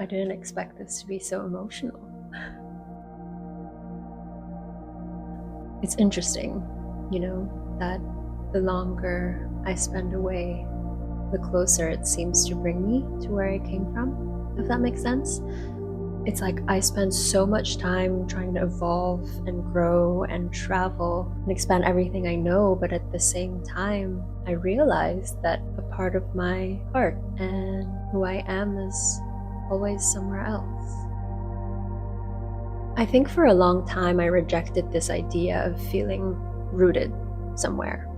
I didn't expect this to be so emotional. It's interesting, that the longer I spend away, the closer it seems to bring me to where I came from, if that makes sense. It's like I spend so much time trying to evolve and grow and travel and expand everything I know, but at the same time, I realize that a part of my heart and who I am is always somewhere else. I think for a long time I rejected this idea of feeling rooted somewhere.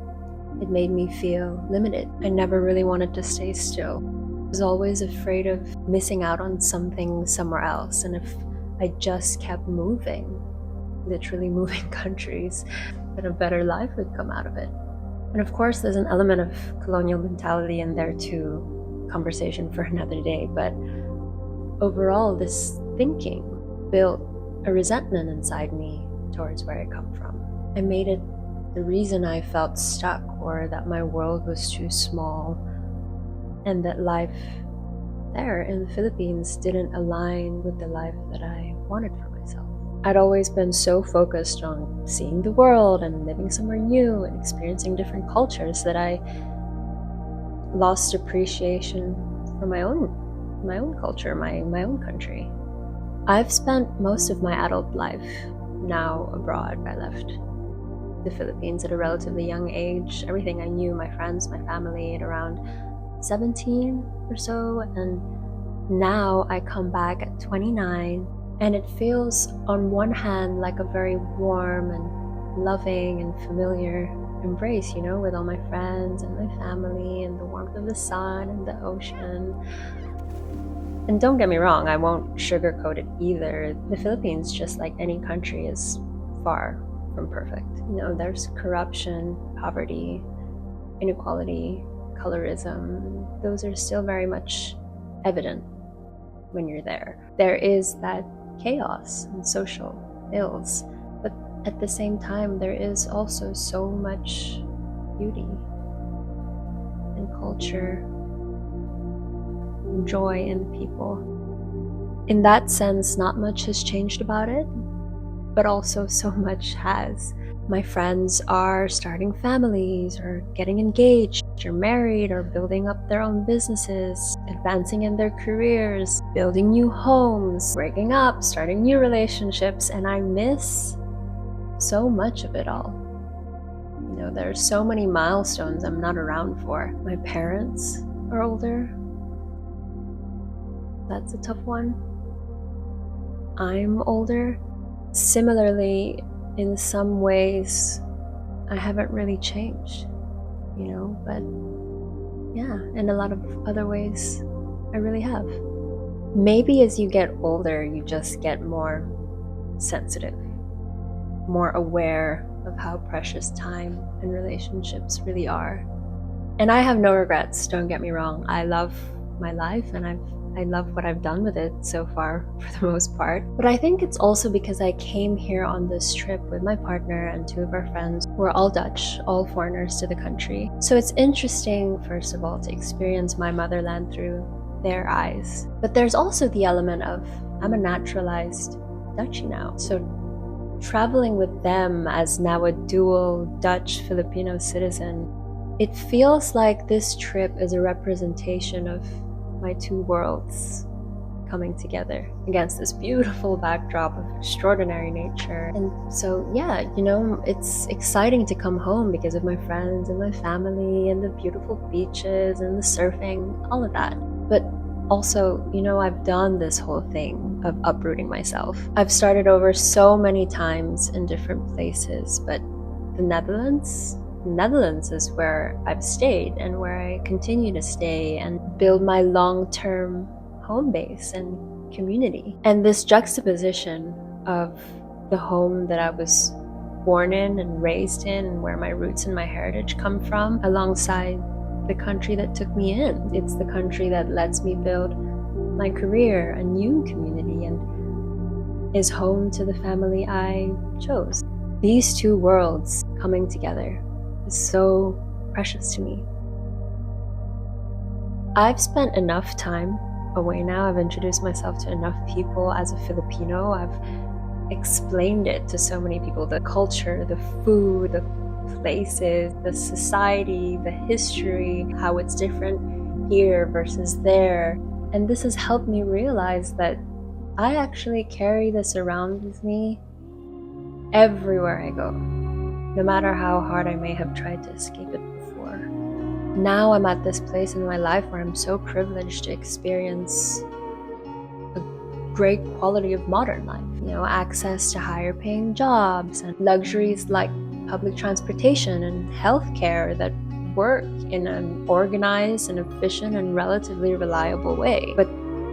It made me feel limited. I never really wanted to stay still. I was always afraid of missing out on something somewhere else, and if I just kept moving, literally moving countries, then a better life would come out of it. And of course, there's an element of colonial mentality in there too, conversation for another day, but overall, this thinking built a resentment inside me towards where I come from. I made it the reason I felt stuck, or that my world was too small, and that life there in the Philippines didn't align with the life that I wanted for myself. I'd always been so focused on seeing the world and living somewhere new and experiencing different cultures that I lost appreciation for my own culture, my own country. I've spent most of my adult life now abroad. I left the Philippines at a relatively young age. Everything I knew, my friends, my family, at around 17 or so, and now I come back at 29, and it feels on one hand like a very warm and loving and familiar embrace, with all my friends and my family and the warmth of the sun and the ocean. And don't get me wrong, I won't sugarcoat it either. The Philippines, just like any country, is far from perfect. There's corruption, poverty, inequality, colorism. Those are still very much evident when you're there. There is that chaos and social ills, but at the same time, there is also so much beauty and culture, joy in people. In that sense, not much has changed about it, but also so much has. My friends are starting families, or getting engaged, or married, or building up their own businesses, advancing in their careers, building new homes, breaking up, starting new relationships, and I miss so much of it all. There are so many milestones I'm not around for. My parents are older. That's a tough one. I'm older. Similarly, in some ways, I haven't really changed, but yeah, in a lot of other ways, I really have. Maybe as you get older, you just get more sensitive, more aware of how precious time and relationships really are. And I have no regrets, don't get me wrong. I love my life, and I love what I've done with it so far, for the most part. But I think it's also because I came here on this trip with my partner and two of our friends. We're all Dutch, all foreigners to the country. So it's interesting, first of all, to experience my motherland through their eyes. But there's also the element of, I'm a naturalized Dutchie now. So traveling with them as now a dual Dutch-Filipino citizen, it feels like this trip is a representation of my two worlds coming together against this beautiful backdrop of extraordinary nature. And so, yeah, it's exciting to come home because of my friends and my family and the beautiful beaches and the surfing, all of that. But also, I've done this whole thing of uprooting myself. I've started over so many times in different places, but the Netherlands is where I've stayed and where I continue to stay and build my long-term home base and community. And this juxtaposition of the home that I was born in and raised in, and where my roots and my heritage come from, alongside the country that took me in. It's the country that lets me build my career, a new community, and is home to the family I chose. These two worlds coming together is so precious to me. I've spent enough time away now. I've introduced myself to enough people as a Filipino. I've explained it to so many people, the culture, the food, the places, the society, the history, how it's different here versus there. And this has helped me realize that I actually carry this around with me everywhere I go, no matter how hard I may have tried to escape it before. Now I'm at this place in my life where I'm so privileged to experience a great quality of modern life, access to higher paying jobs and luxuries like public transportation and healthcare that work in an organized and efficient and relatively reliable way. But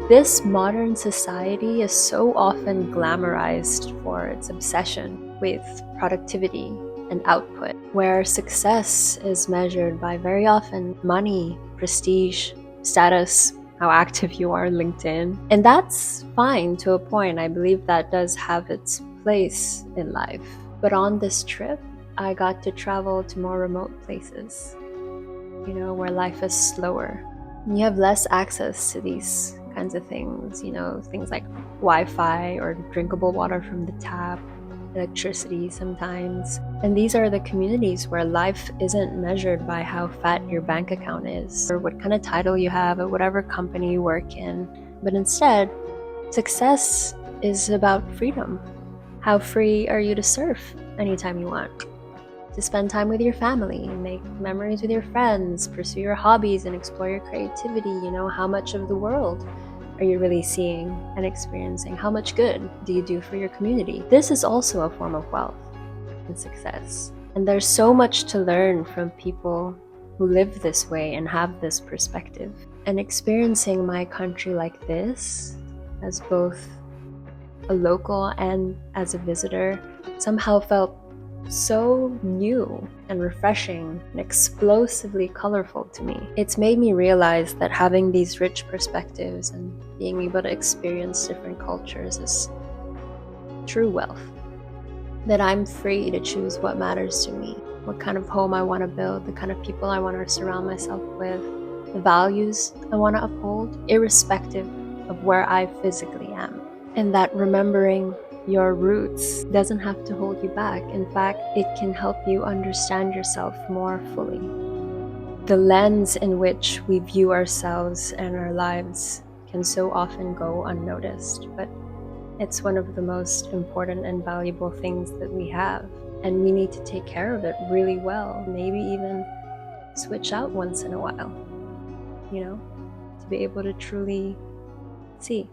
this modern society is so often glamorized for its obsession with productivity and output, where success is measured by very often money, prestige, status, how active you are on LinkedIn. And that's fine to a point. I believe that does have its place in life. But on this trip, I got to travel to more remote places, where life is slower. You have less access to these kinds of things, things like Wi-Fi or drinkable water from the tap, electricity sometimes. And these are the communities where life isn't measured by how fat your bank account is or what kind of title you have at whatever company you work in. But instead, success is about freedom. How free are you to surf anytime you want? To spend time with your family, make memories with your friends, pursue your hobbies and explore your creativity. How much of the world are you really seeing and experiencing? How much good do you do for your community? This is also a form of wealth and success. And there's so much to learn from people who live this way and have this perspective. And experiencing my country like this, as both a local and as a visitor, somehow felt so new and refreshing and explosively colorful to me. It's made me realize that having these rich perspectives and being able to experience different cultures is true wealth. That I'm free to choose what matters to me, what kind of home I want to build, the kind of people I want to surround myself with, the values I want to uphold, irrespective of where I physically am. And that remembering your roots doesn't have to hold you back. In fact, it can help you understand yourself more fully. The lens in which we view ourselves and our lives can so often go unnoticed, but it's one of the most important and valuable things that we have. And we need to take care of it really well, maybe even switch out once in a while, to be able to truly see.